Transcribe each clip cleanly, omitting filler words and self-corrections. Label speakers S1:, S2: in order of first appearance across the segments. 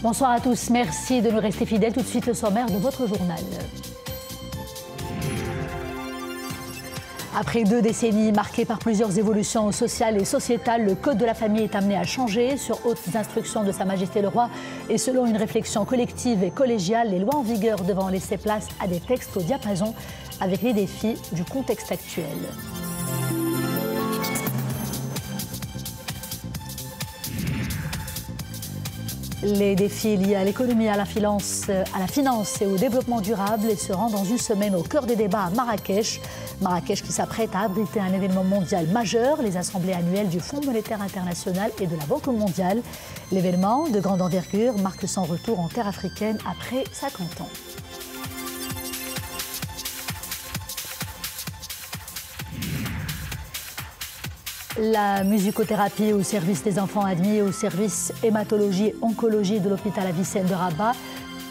S1: Bonsoir à tous, merci de nous rester fidèles. Tout de suite le sommaire de votre journal. Après 2 décennies marquées par plusieurs évolutions sociales et sociétales, le Code de la famille est amené à changer sur hautes instructions de Sa Majesté le Roi et selon une réflexion collective et collégiale, les lois en vigueur devant laisser place à des textes au diapason avec les défis du contexte actuel. Les défis liés à l'économie, à la finance et au développement durable se rendent dans une semaine au cœur des débats à Marrakech. Marrakech qui s'apprête à abriter un événement mondial majeur, les assemblées annuelles du Fonds monétaire international et de la Banque mondiale. L'événement de grande envergure marque son retour en terre africaine après 50 ans. La musicothérapie au service des enfants admis au service hématologie et oncologie de l'hôpital Avicenne de Rabat.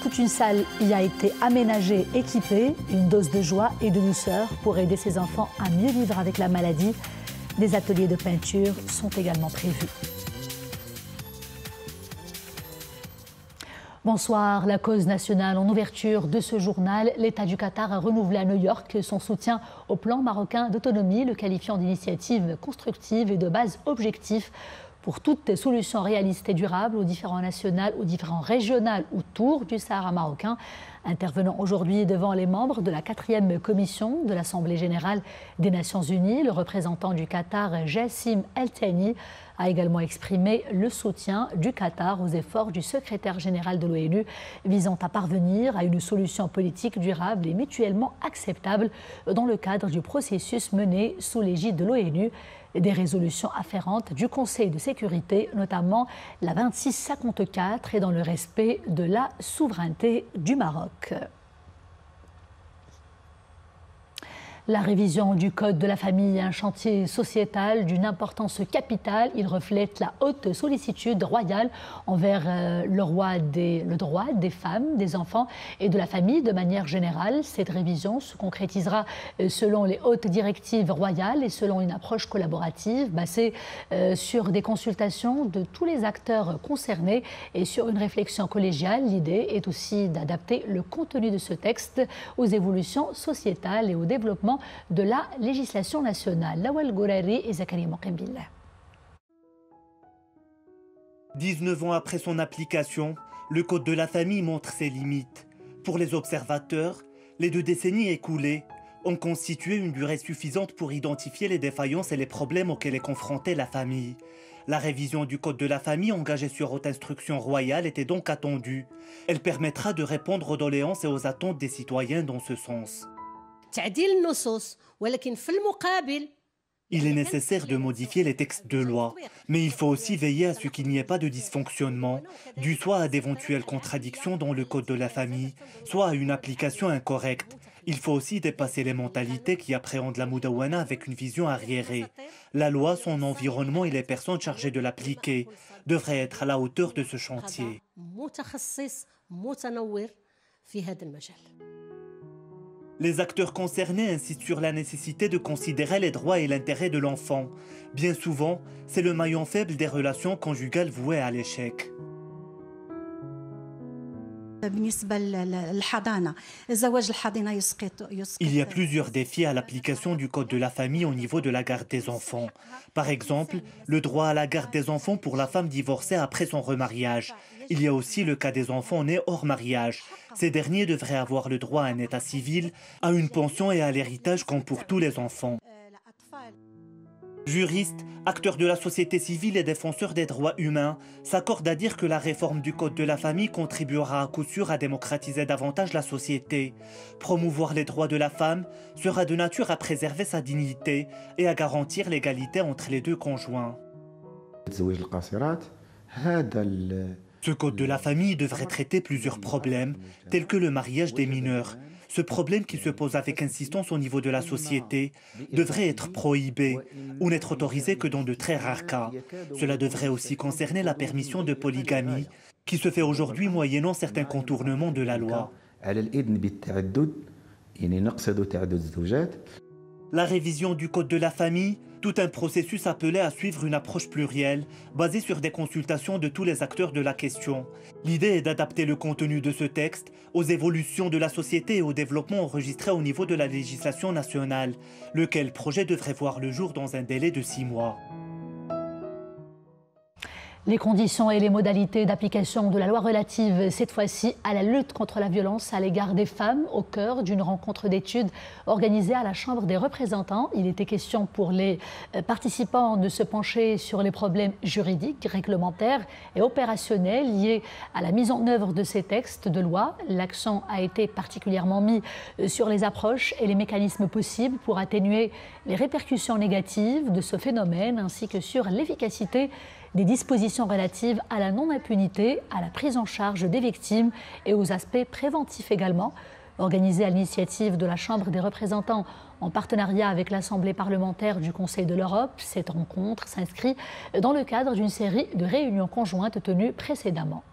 S1: Toute une salle y a été aménagée, équipée, une dose de joie et de douceur pour aider ces enfants à mieux vivre avec la maladie. Des ateliers de peinture sont également prévus. Bonsoir, la cause nationale. En ouverture de ce journal, l'État du Qatar a renouvelé à New York son soutien au plan marocain d'autonomie, le qualifiant d'initiative constructive et de base objectif pour toute solution réaliste et durable aux différents nationales, aux différents régionales autour du Sahara marocain. Intervenant aujourd'hui devant les membres de la 4e commission de l'Assemblée générale des Nations unies, le représentant du Qatar, Jassim El Thani, a également exprimé le soutien du Qatar aux efforts du secrétaire général de l'ONU visant à parvenir à une solution politique durable et mutuellement acceptable dans le cadre du processus mené sous l'égide de l'ONU. Des résolutions afférentes du Conseil de sécurité, notamment la 2654, et dans le respect de la souveraineté du Maroc. La révision du Code de la famille est un chantier sociétal d'une importance capitale. Il reflète la haute sollicitude royale envers le droit des femmes, des enfants et de la famille de manière générale. Cette révision se concrétisera selon les hautes directives royales et selon une approche collaborative basée sur des consultations de tous les acteurs concernés et sur une réflexion collégiale. L'idée est aussi d'adapter le contenu de ce texte aux évolutions sociétales et au développement de la législation nationale. Lawal Gourari et Zakaria Mokembillah.
S2: 19 ans après son application, le Code de la famille montre ses limites. Pour les observateurs, les 2 décennies écoulées ont constitué une durée suffisante pour identifier les défaillances et les problèmes auxquels est confrontée la famille. La révision du Code de la famille engagée sur haute instruction royale était donc attendue. Elle permettra de répondre aux doléances et aux attentes des citoyens dans ce sens. Il est nécessaire de modifier les textes de loi, mais il faut aussi veiller à ce qu'il n'y ait pas de dysfonctionnement, dû soit à d'éventuelles contradictions dans le Code de la famille, soit à une application incorrecte. Il faut aussi dépasser les mentalités qui appréhendent la Moudawana avec une vision arriérée. La loi, son environnement et les personnes chargées de l'appliquer devraient être à la hauteur de ce chantier. Les acteurs concernés insistent sur la nécessité de considérer les droits et l'intérêt de l'enfant. Bien souvent, c'est le maillon faible des relations conjugales vouées à l'échec. Il y a plusieurs défis à l'application du Code de la famille au niveau de la garde des enfants. Par exemple, le droit à la garde des enfants pour la femme divorcée après son remariage. Il y a aussi le cas des enfants nés hors mariage. Ces derniers devraient avoir le droit à un état civil, à une pension et à l'héritage comme pour tous les enfants. Juristes, acteurs de la société civile et défenseurs des droits humains s'accordent à dire que la réforme du Code de la famille contribuera à coup sûr à démocratiser davantage la société. Promouvoir les droits de la femme sera de nature à préserver sa dignité et à garantir l'égalité entre les 2 conjoints. Ce Code de la famille devrait traiter plusieurs problèmes, tels que le mariage des mineurs. Ce problème qui se pose avec insistance au niveau de la société devrait être prohibé ou n'être autorisé que dans de très rares cas. Cela devrait aussi concerner la permission de polygamie qui se fait aujourd'hui moyennant certains contournements de la loi. La révision du Code de la famille Tout un processus appelé à suivre une approche plurielle, basée sur des consultations de tous les acteurs de la question. L'idée est d'adapter le contenu de ce texte aux évolutions de la société et au développement enregistré au niveau de la législation nationale, lequel projet devrait voir le jour dans un délai de 6 mois.
S1: Les conditions et les modalités d'application de la loi relative, cette fois-ci, à la lutte contre la violence à l'égard des femmes, au cœur d'une rencontre d'études organisée à la Chambre des représentants. Il était question pour les participants de se pencher sur les problèmes juridiques, réglementaires et opérationnels liés à la mise en œuvre de ces textes de loi. L'accent a été particulièrement mis sur les approches et les mécanismes possibles pour atténuer les répercussions négatives de ce phénomène, ainsi que sur l'efficacité des dispositions relatives à la non-impunité, à la prise en charge des victimes et aux aspects préventifs également. Organisée à l'initiative de la Chambre des représentants en partenariat avec l'Assemblée parlementaire du Conseil de l'Europe, cette rencontre s'inscrit dans le cadre d'une série de réunions conjointes tenues précédemment.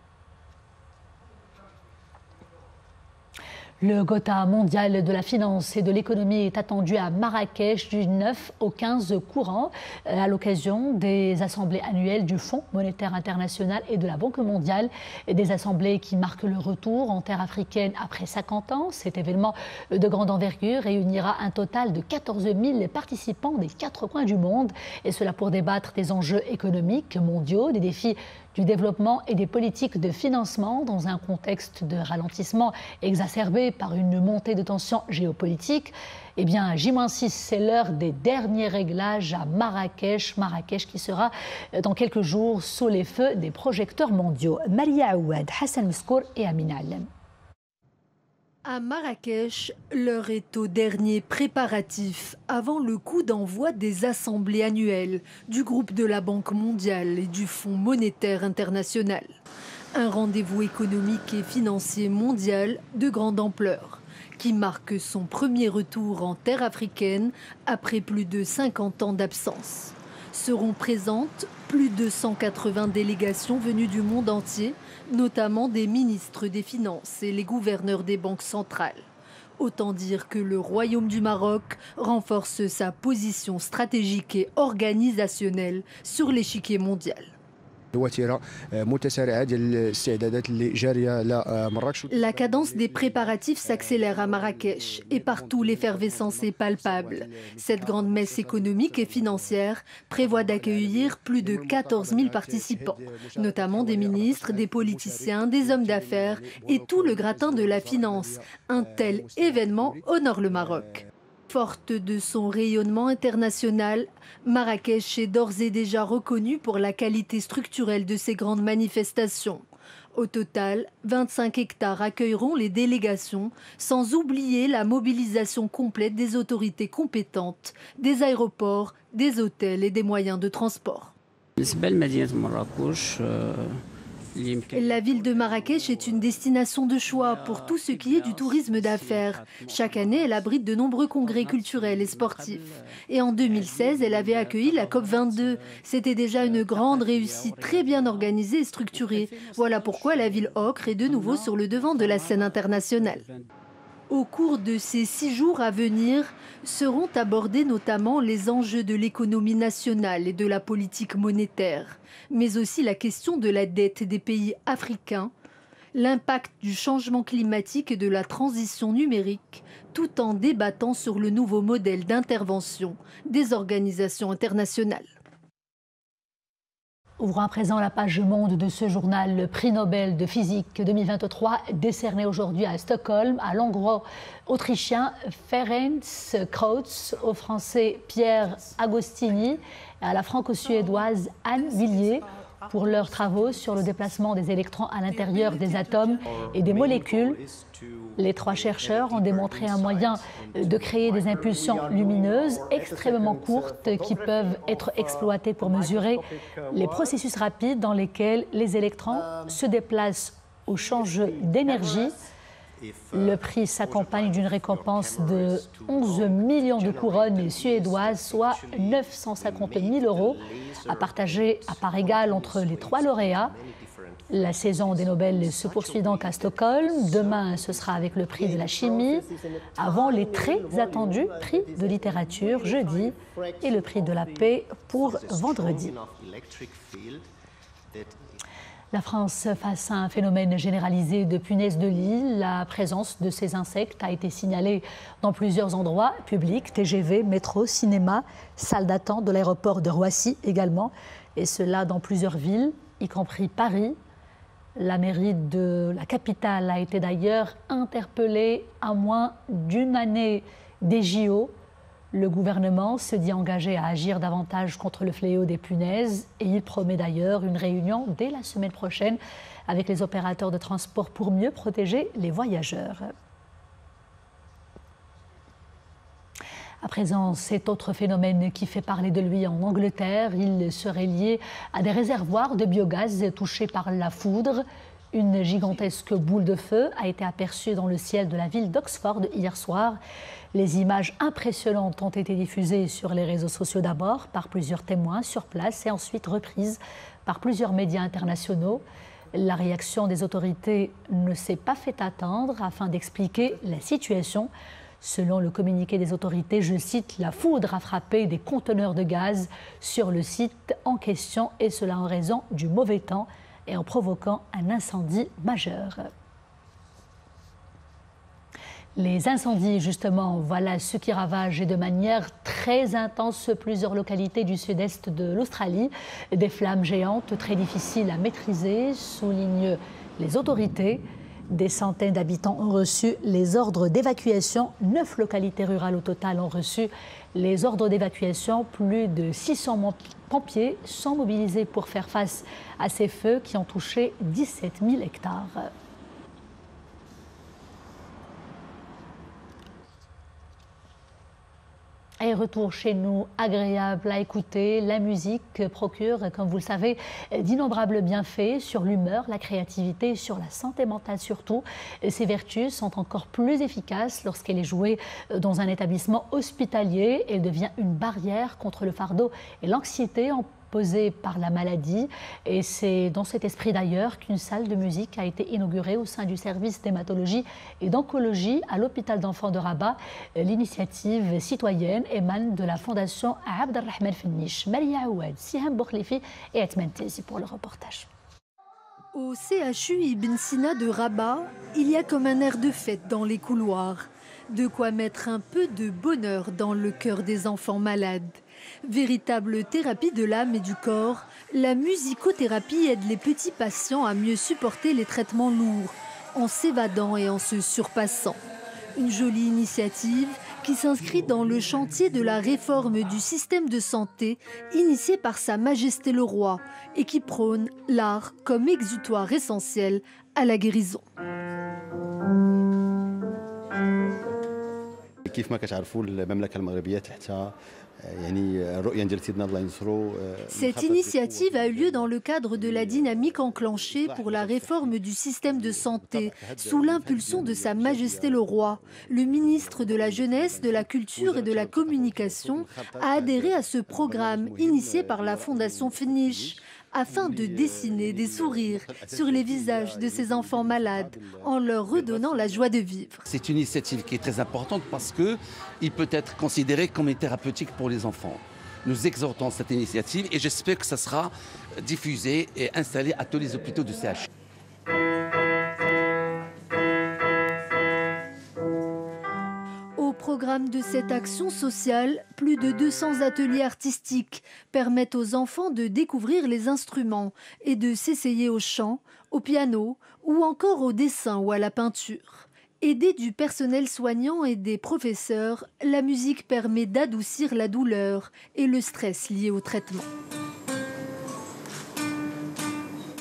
S1: Le Gotha mondial de la finance et de l'économie est attendu à Marrakech du 9 au 15 courant à l'occasion des assemblées annuelles du Fonds monétaire international et de la Banque mondiale. Des assemblées qui marquent le retour en terre africaine après 50 ans. Cet événement de grande envergure réunira un total de 14 000 participants des 4 coins du monde. Et cela pour débattre des enjeux économiques mondiaux, des défis du développement et des politiques de financement dans un contexte de ralentissement exacerbé par une montée de tensions géopolitiques. Eh bien, J-6, c'est l'heure des derniers réglages à Marrakech. Marrakech qui sera dans quelques jours sous les feux des projecteurs mondiaux. Maria Aouad, Hassan Miskour et Amina Allem.
S3: À Marrakech, l'heure est au dernier préparatif avant le coup d'envoi des assemblées annuelles du groupe de la Banque mondiale et du Fonds monétaire international. Un rendez-vous économique et financier mondial de grande ampleur qui marque son premier retour en terre africaine après plus de 50 ans d'absence. Seront présentes plus de 180 délégations venues du monde entier, notamment des ministres des Finances et les gouverneurs des banques centrales. Autant dire que le Royaume du Maroc renforce sa position stratégique et organisationnelle sur l'échiquier mondial. La cadence des préparatifs s'accélère à Marrakech et partout l'effervescence est palpable. Cette grande messe économique et financière prévoit d'accueillir plus de 14 000 participants, notamment des ministres, des politiciens, des hommes d'affaires et tout le gratin de la finance. Un tel événement honore le Maroc. Forte de son rayonnement international, Marrakech est d'ores et déjà reconnue pour la qualité structurelle de ses grandes manifestations. Au total, 25 hectares accueilleront les délégations, sans oublier la mobilisation complète des autorités compétentes, des aéroports, des hôtels et des moyens de transport. La ville de Marrakech est une destination de choix pour tout ce qui est du tourisme d'affaires. Chaque année, elle abrite de nombreux congrès culturels et sportifs. Et en 2016, elle avait accueilli la COP22. C'était déjà une grande réussite, très bien organisée et structurée. Voilà pourquoi la ville ocre est de nouveau sur le devant de la scène internationale. Au cours de ces 6 jours à venir, seront abordés notamment les enjeux de l'économie nationale et de la politique monétaire, mais aussi la question de la dette des pays africains, l'impact du changement climatique et de la transition numérique, tout en débattant sur le nouveau modèle d'intervention des organisations internationales.
S1: Ouvrons à présent la page Monde de ce journal. Le prix Nobel de physique 2023 décerné aujourd'hui à Stockholm, à l'hongrois autrichien Ferenc Krausz, au français Pierre Agostini et à la franco-suédoise Anne Villiers pour leurs travaux sur le déplacement des électrons à l'intérieur des atomes et des molécules. Les 3 chercheurs ont démontré un moyen de créer des impulsions lumineuses extrêmement courtes qui peuvent être exploitées pour mesurer les processus rapides dans lesquels les électrons se déplacent au change d'énergie. Le prix s'accompagne d'une récompense de 11 millions de couronnes suédoises, soit 950 000 €, à partager à part égale entre les 3 lauréats. La saison des Nobel se poursuit donc à Stockholm. Demain, ce sera avec le prix de la chimie, avant les très attendus prix de littérature jeudi et le prix de la paix pour vendredi. La France face à un phénomène généralisé de punaises de lit. La présence de ces insectes a été signalée dans plusieurs endroits publics, TGV, métro, cinéma, salle d'attente de l'aéroport de Roissy également, et cela dans plusieurs villes, y compris Paris. La mairie de la capitale a été d'ailleurs interpellée à moins d'une année des JO. Le gouvernement se dit engagé à agir davantage contre le fléau des punaises et il promet d'ailleurs une réunion dès la semaine prochaine avec les opérateurs de transport pour mieux protéger les voyageurs. À présent, cet autre phénomène qui fait parler de lui en Angleterre, il serait lié à des réservoirs de biogaz touchés par la foudre. Une gigantesque boule de feu a été aperçue dans le ciel de la ville d'Oxford hier soir. Les images impressionnantes ont été diffusées sur les réseaux sociaux d'abord par plusieurs témoins sur place et ensuite reprises par plusieurs médias internationaux. La réaction des autorités ne s'est pas fait attendre afin d'expliquer la situation. Selon le communiqué des autorités, je cite, « La foudre a frappé des conteneurs de gaz sur le site en question et cela en raison du mauvais temps et en provoquant un incendie majeur. » Les incendies, justement, voilà ce qui ravage et de manière très intense plusieurs localités du sud-est de l'Australie. Des flammes géantes très difficiles à maîtriser, soulignent les autorités. Des centaines d'habitants ont reçu les ordres d'évacuation. 9 localités rurales au total ont reçu les ordres d'évacuation. Plus de 600 pompiers sont mobilisés pour faire face à ces feux qui ont touché 17 000 hectares. Et retour chez nous, agréable à écouter. La musique procure, comme vous le savez, d'innombrables bienfaits sur l'humeur, la créativité, sur la santé mentale surtout. Ces vertus sont encore plus efficaces lorsqu'elle est jouée dans un établissement hospitalier. Elle devient une barrière contre le fardeau et l'anxiété posée par la maladie. Et c'est dans cet esprit d'ailleurs qu'une salle de musique a été inaugurée au sein du service d'hématologie et d'oncologie à l'hôpital d'enfants de Rabat. L'initiative citoyenne émane de la fondation Abdelrahman Fenniche. Maria Ouad, Siham Bokhlifi et Atman Tezi pour le reportage.
S3: Au CHU Ibn Sina de Rabat, il y a comme un air de fête dans les couloirs. De quoi mettre un peu de bonheur dans le cœur des enfants malades. Véritable thérapie de l'âme et du corps, la musicothérapie aide les petits patients à mieux supporter les traitements lourds, en s'évadant et en se surpassant. Une jolie initiative qui s'inscrit dans le chantier de la réforme du système de santé initié par Sa Majesté le Roi et qui prône l'art comme exutoire essentiel à la guérison. Cette initiative a eu lieu dans le cadre de la dynamique enclenchée pour la réforme du système de santé, sous l'impulsion de Sa Majesté le Roi. Le ministre de la Jeunesse, de la Culture et de la Communication a adhéré à ce programme initié par la Fondation Fenniche, afin de dessiner des sourires sur les visages de ces enfants malades, en leur redonnant la joie de vivre.
S4: C'est une initiative qui est très importante parce qu'il peut être considéré comme une thérapeutique pour les enfants. Nous exhortons cette initiative et j'espère que ça sera diffusé et installé à tous les hôpitaux du CHU.
S3: Au programme de cette action sociale, plus de 200 ateliers artistiques permettent aux enfants de découvrir les instruments et de s'essayer au chant, au piano ou encore au dessin ou à la peinture. Aidée du personnel soignant et des professeurs, la musique permet d'adoucir la douleur et le stress lié au traitement.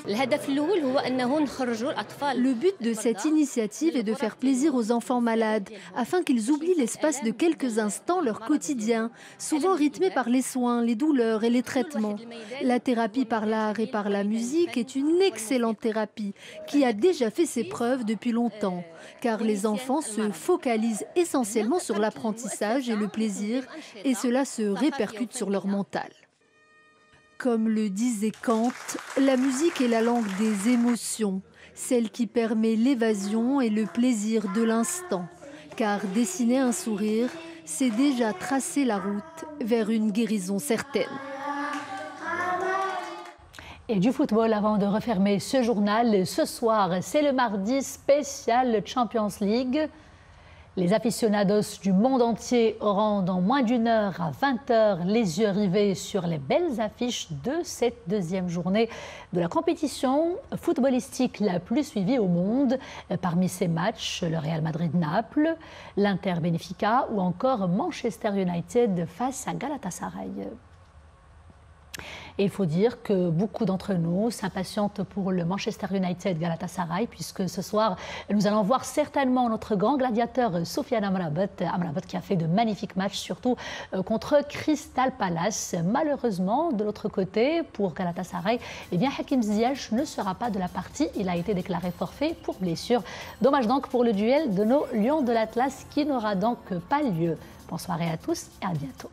S3: Le but de cette initiative est de faire plaisir aux enfants malades, afin qu'ils oublient l'espace de quelques instants leur quotidien, souvent rythmé par les soins, les douleurs et les traitements. La thérapie par l'art et par la musique est une excellente thérapie qui a déjà fait ses preuves depuis longtemps, car les enfants se focalisent essentiellement sur l'apprentissage et le plaisir, et cela se répercute sur leur mental. Comme le disait Kant, la musique est la langue des émotions, celle qui permet l'évasion et le plaisir de l'instant. Car dessiner un sourire, c'est déjà tracer la route vers une guérison certaine.
S1: Et du football avant de refermer ce journal. Ce soir, c'est le mardi spécial Champions League. Les aficionados du monde entier auront dans moins d'une heure à 20h les yeux rivés sur les belles affiches de cette deuxième journée de la compétition footballistique la plus suivie au monde. Parmi ces matchs, le Real Madrid-Naples, l'Inter Benfica ou encore Manchester United face à Galatasaray. Et il faut dire que beaucoup d'entre nous s'impatientent pour le Manchester United Galatasaray, puisque ce soir, nous allons voir certainement notre grand gladiateur Sofiane Amrabat qui a fait de magnifiques matchs, surtout contre Crystal Palace. Malheureusement, de l'autre côté, pour Galatasaray, eh bien, Hakim Ziyech ne sera pas de la partie. Il a été déclaré forfait pour blessure. Dommage donc pour le duel de nos Lions de l'Atlas qui n'aura donc pas lieu. Bonne soirée à tous et à bientôt.